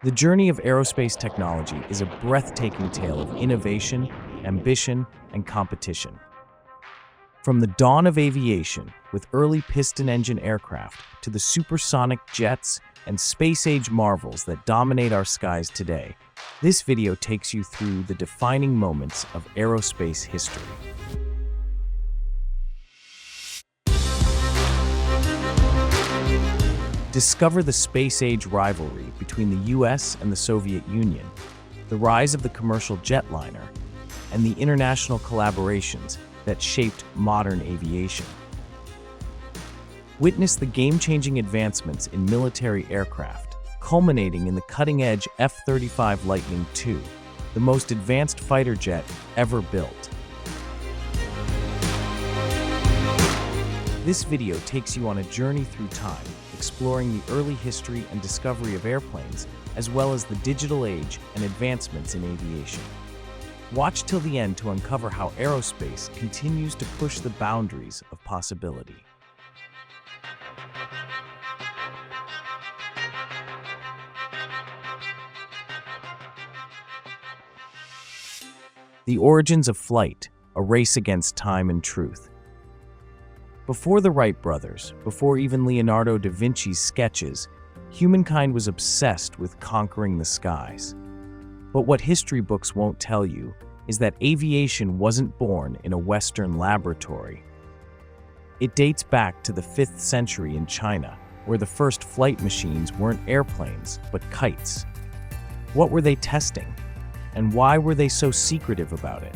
The journey of aerospace technology is a breathtaking tale of innovation, ambition, and competition. From the dawn of aviation, with early piston-engine aircraft, to the supersonic jets and space-age marvels that dominate our skies today, this video takes you through the defining moments of aerospace history. Discover the space-age rivalry between the US and the Soviet Union, the rise of the commercial jetliner, and the international collaborations that shaped modern aviation. Witness the game-changing advancements in military aircraft, culminating in the cutting-edge F-35 Lightning II, the most advanced fighter jet ever built. This video takes you on a journey through time, exploring the early history and discovery of airplanes, as well as the digital age and advancements in aviation. Watch till the end to uncover how aerospace continues to push the boundaries of possibility. The origins of flight, a race against time and truth. Before the Wright brothers, before even Leonardo da Vinci's sketches, humankind was obsessed with conquering the skies. But what history books won't tell you is that aviation wasn't born in a Western laboratory. It dates back to the 5th century in China, where the first flight machines weren't airplanes, but kites. What were they testing? And why were they so secretive about it?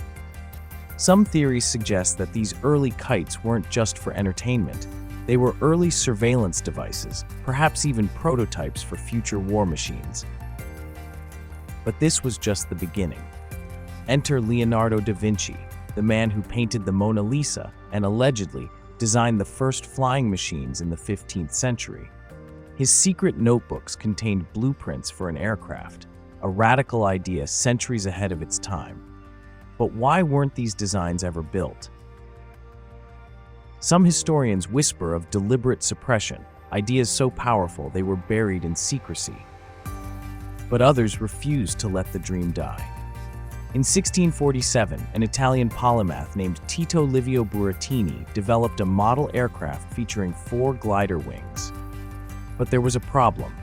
Some theories suggest that these early kites weren't just for entertainment. They were early surveillance devices, perhaps even prototypes for future war machines. But this was just the beginning. Enter Leonardo da Vinci, the man who painted the Mona Lisa and allegedly designed the first flying machines in the 15th century. His secret notebooks contained blueprints for an aircraft, a radical idea centuries ahead of its time. But why weren't these designs ever built? Some historians whisper of deliberate suppression, ideas so powerful they were buried in secrecy. But others refused to let the dream die. In 1647, an Italian polymath named Tito Livio Burattini developed a model aircraft featuring 4 glider wings. But there was a problem.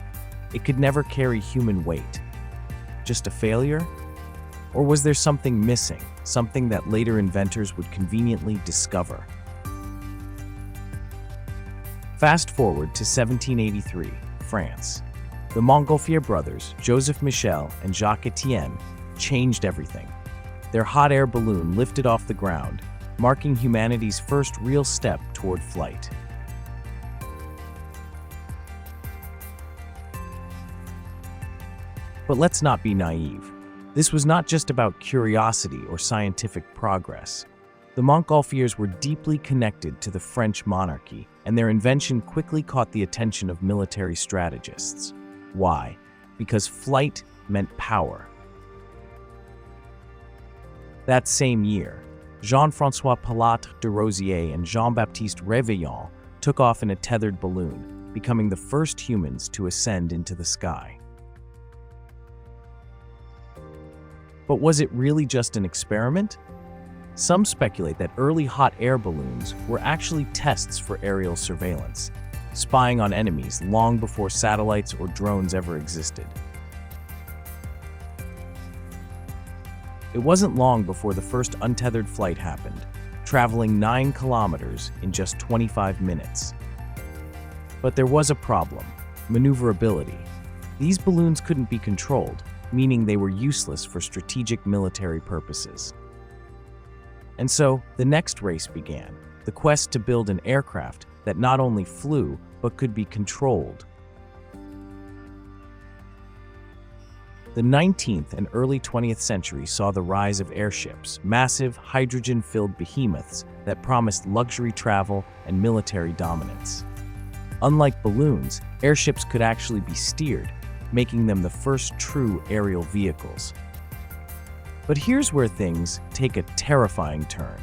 It could never carry human weight. Just a failure? Or was there something missing, something that later inventors would conveniently discover? Fast forward to 1783, France. The Montgolfier brothers, Joseph Michel and Jacques Etienne, changed everything. Their hot air balloon lifted off the ground, marking humanity's first real step toward flight. But let's not be naive. This was not just about curiosity or scientific progress. The Montgolfiers were deeply connected to the French monarchy, and their invention quickly caught the attention of military strategists. Why? Because flight meant power. That same year, Jean-François Pilatre de Rosier and Jean-Baptiste Réveillon took off in a tethered balloon, becoming the first humans to ascend into the sky. But was it really just an experiment? Some speculate that early hot air balloons were actually tests for aerial surveillance, spying on enemies long before satellites or drones ever existed. It wasn't long before the first untethered flight happened, traveling 9 kilometers in just 25 minutes. But there was a problem: maneuverability. These balloons couldn't be controlled, meaning they were useless for strategic military purposes. And so, the next race began, the quest to build an aircraft that not only flew, but could be controlled. The 19th and early 20th century saw the rise of airships, massive, hydrogen-filled behemoths that promised luxury travel and military dominance. Unlike balloons, airships could actually be steered, making them the first true aerial vehicles. But here's where things take a terrifying turn.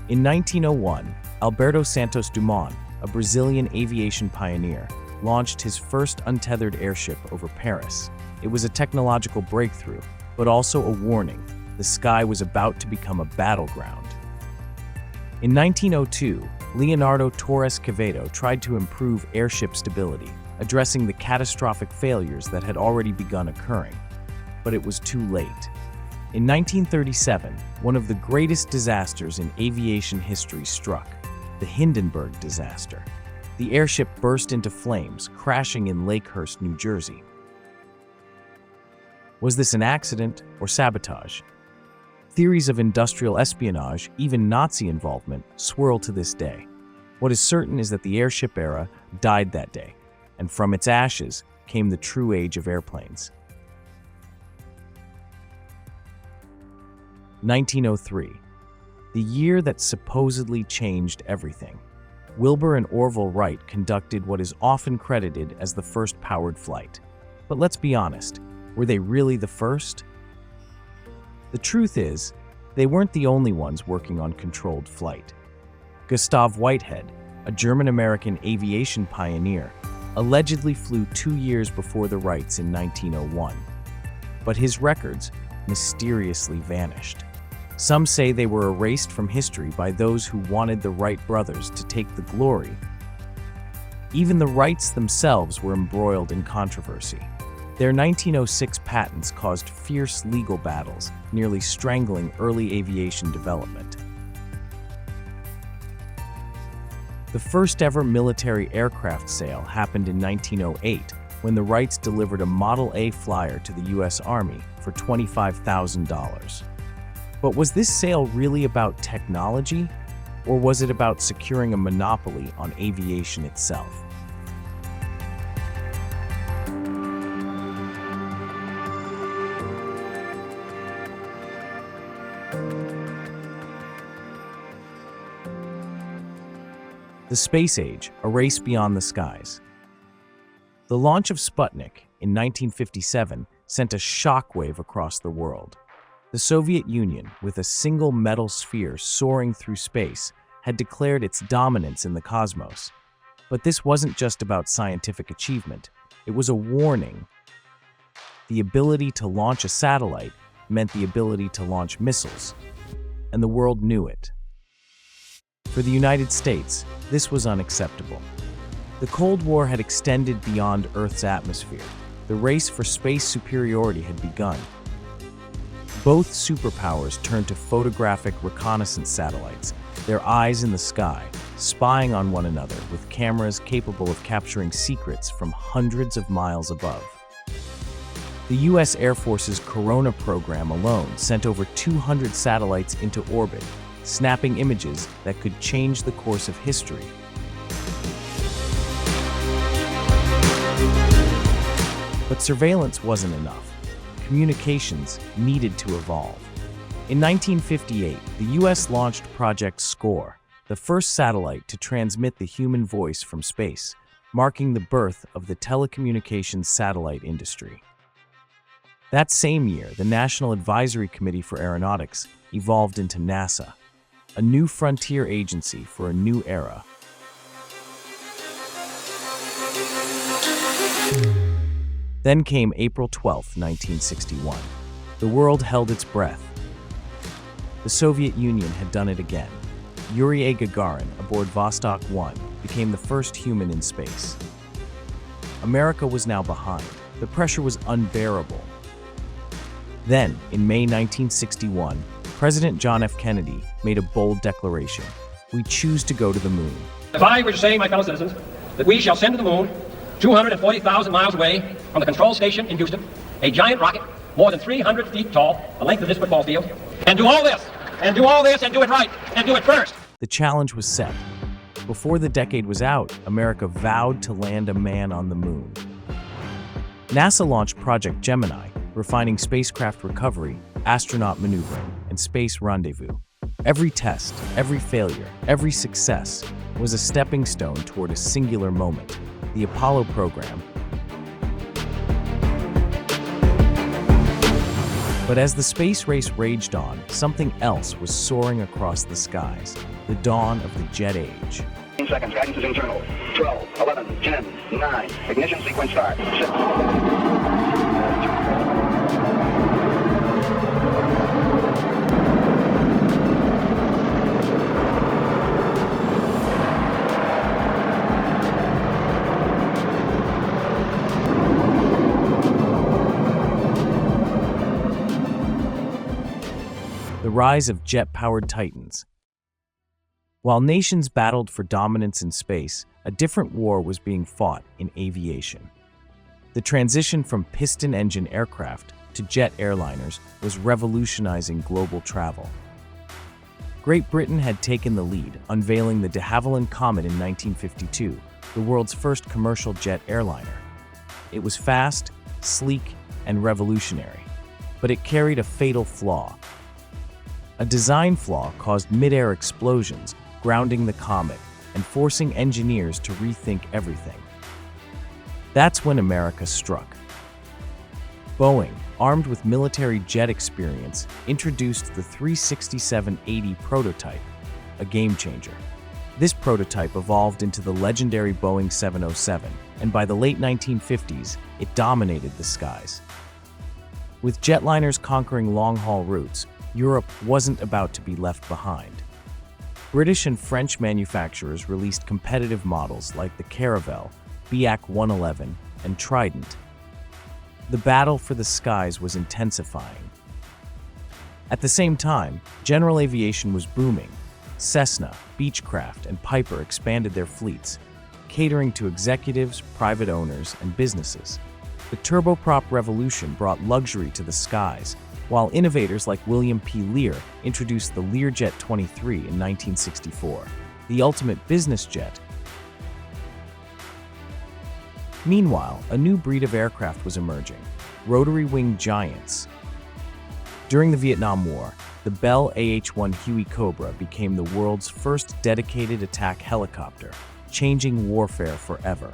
In 1901, Alberto Santos Dumont, a Brazilian aviation pioneer, launched his first untethered airship over Paris. It was a technological breakthrough, but also a warning. The sky was about to become a battleground. In 1902, Leonardo Torres Quevedo tried to improve airship stability, addressing the catastrophic failures that had already begun occurring. But it was too late. In 1937, one of the greatest disasters in aviation history struck, the Hindenburg disaster. The airship burst into flames, crashing in Lakehurst, New Jersey. Was this an accident or sabotage? Theories of industrial espionage, even Nazi involvement, swirl to this day. What is certain is that the airship era died that day, and from its ashes came the true age of airplanes. 1903, the year that supposedly changed everything. Wilbur and Orville Wright conducted what is often credited as the first powered flight. But let's be honest, were they really the first? The truth is, they weren't the only ones working on controlled flight. Gustav Whitehead, a German-American aviation pioneer, allegedly flew 2 years before the Wrights in 1901. But his records mysteriously vanished. Some say they were erased from history by those who wanted the Wright brothers to take the glory. Even the Wrights themselves were embroiled in controversy. Their 1906 patents caused fierce legal battles, nearly strangling early aviation development. The first ever military aircraft sale happened in 1908 when the Wrights delivered a Model A flyer to the U.S. Army for $25,000. But was this sale really about technology, or was it about securing a monopoly on aviation itself? The space age, a race beyond the skies. The launch of Sputnik in 1957 sent a shockwave across the world. The Soviet Union, with a single metal sphere soaring through space, had declared its dominance in the cosmos. But this wasn't just about scientific achievement, it was a warning. The ability to launch a satellite meant the ability to launch missiles, and the world knew it. For the United States, this was unacceptable. The Cold War had extended beyond Earth's atmosphere. The race for space superiority had begun. Both superpowers turned to photographic reconnaissance satellites, their eyes in the sky, spying on one another with cameras capable of capturing secrets from hundreds of miles above. The U.S. Air Force's Corona program alone sent over 200 satellites into orbit, snapping images that could change the course of history. But surveillance wasn't enough. Communications needed to evolve. In 1958, the U.S. launched Project SCORE, the first satellite to transmit the human voice from space, marking the birth of the telecommunications satellite industry. That same year, the National Advisory Committee for Aeronautics evolved into NASA, a new frontier agency for a new era. Then came April 12, 1961. The world held its breath. The Soviet Union had done it again. Yuri Gagarin, aboard Vostok 1, became the first human in space. America was now behind. The pressure was unbearable. Then, in May 1961, President John F. Kennedy made a bold declaration. We choose to go to the moon. If I were to say, my fellow citizens, that we shall send to the moon, 240,000 miles away from the control station in Houston, a giant rocket more than 300 feet tall, the length of this football field, and do all this, and do all this, and do it right, and do it first. The challenge was set. Before the decade was out, America vowed to land a man on the moon. NASA launched Project Gemini, refining spacecraft recovery, astronaut maneuvering, and space rendezvous. Every test, every failure, every success was a stepping stone toward a singular moment, the Apollo program. But as the space race raged on, something else was soaring across the skies, the dawn of the jet age. seconds. Guidance is internal. 12, 11, 10, 9. Ignition sequence start. 6. The rise of jet-powered titans. While nations battled for dominance in space, a different war was being fought in aviation. The transition from piston-engine aircraft to jet airliners was revolutionizing global travel. Great Britain had taken the lead, unveiling the de Havilland Comet in 1952, the world's first commercial jet airliner. It was fast, sleek, and revolutionary, but it carried a fatal flaw. A design flaw caused mid-air explosions, grounding the comet and forcing engineers to rethink everything. That's when America struck. Boeing, armed with military jet experience, introduced the 367-80 prototype, a game-changer. This prototype evolved into the legendary Boeing 707, and by the late 1950s, it dominated the skies. With jetliners conquering long-haul routes, Europe wasn't about to be left behind. British and French manufacturers released competitive models like the Caravelle, BAC 111, and Trident. The battle for the skies was intensifying. At the same time, general aviation was booming. Cessna, Beechcraft, and Piper expanded their fleets, catering to executives, private owners, and businesses. The turboprop revolution brought luxury to the skies, while innovators like William P. Lear introduced the Learjet 23 in 1964, the ultimate business jet. Meanwhile, a new breed of aircraft was emerging, rotary-wing giants. During the Vietnam War, the Bell AH-1 Huey Cobra became the world's first dedicated attack helicopter, changing warfare forever.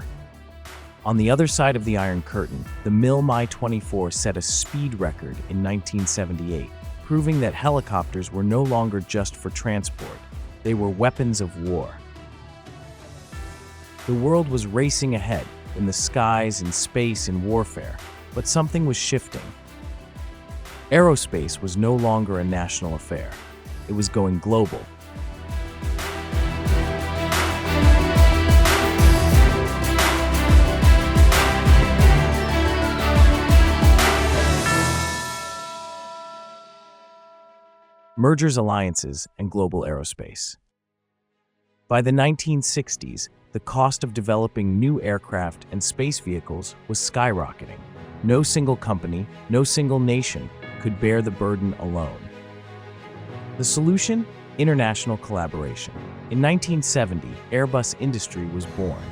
On the other side of the Iron Curtain, the Mil Mi-24 set a speed record in 1978, proving that helicopters were no longer just for transport. They were weapons of war. The world was racing ahead, in the skies, in space, in warfare, but something was shifting. Aerospace was no longer a national affair. It was going global. Mergers, alliances, and global aerospace. By the 1960s, the cost of developing new aircraft and space vehicles was skyrocketing. No single company, no single nation could bear the burden alone. The solution? International collaboration. In 1970, Airbus industry was born.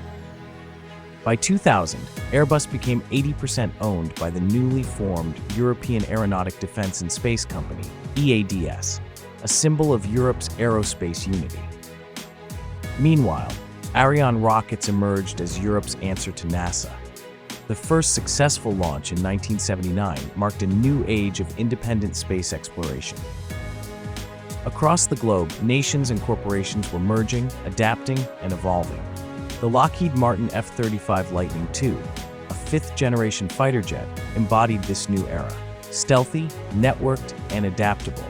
By 2000, Airbus became 80% owned by the newly formed European Aeronautic Defence and Space Company, EADS, a symbol of Europe's aerospace unity. Meanwhile, Ariane rockets emerged as Europe's answer to NASA. The first successful launch in 1979 marked a new age of independent space exploration. Across the globe, nations and corporations were merging, adapting, and evolving. The Lockheed Martin F-35 Lightning II, a fifth-generation fighter jet, embodied this new era, stealthy, networked, and adaptable.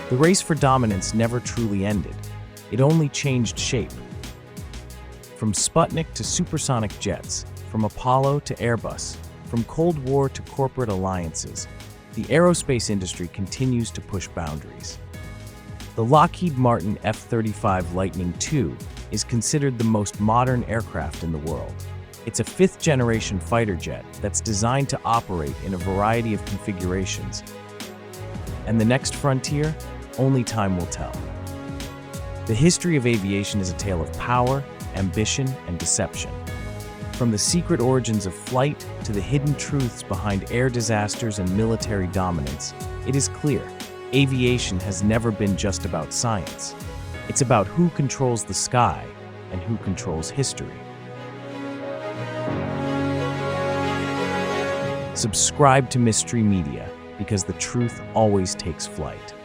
The race for dominance never truly ended. It only changed shape. From Sputnik to supersonic jets, from Apollo to Airbus, from Cold War to corporate alliances, the aerospace industry continues to push boundaries. The Lockheed Martin F-35 Lightning II is considered the most modern aircraft in the world. It's a fifth-generation fighter jet that's designed to operate in a variety of configurations. And the next frontier? Only time will tell. The history of aviation is a tale of power, ambition, and deception. From the secret origins of flight to the hidden truths behind air disasters and military dominance, it is clear, aviation has never been just about science. It's about who controls the sky and who controls history. Subscribe to Mystery Media, because the truth always takes flight.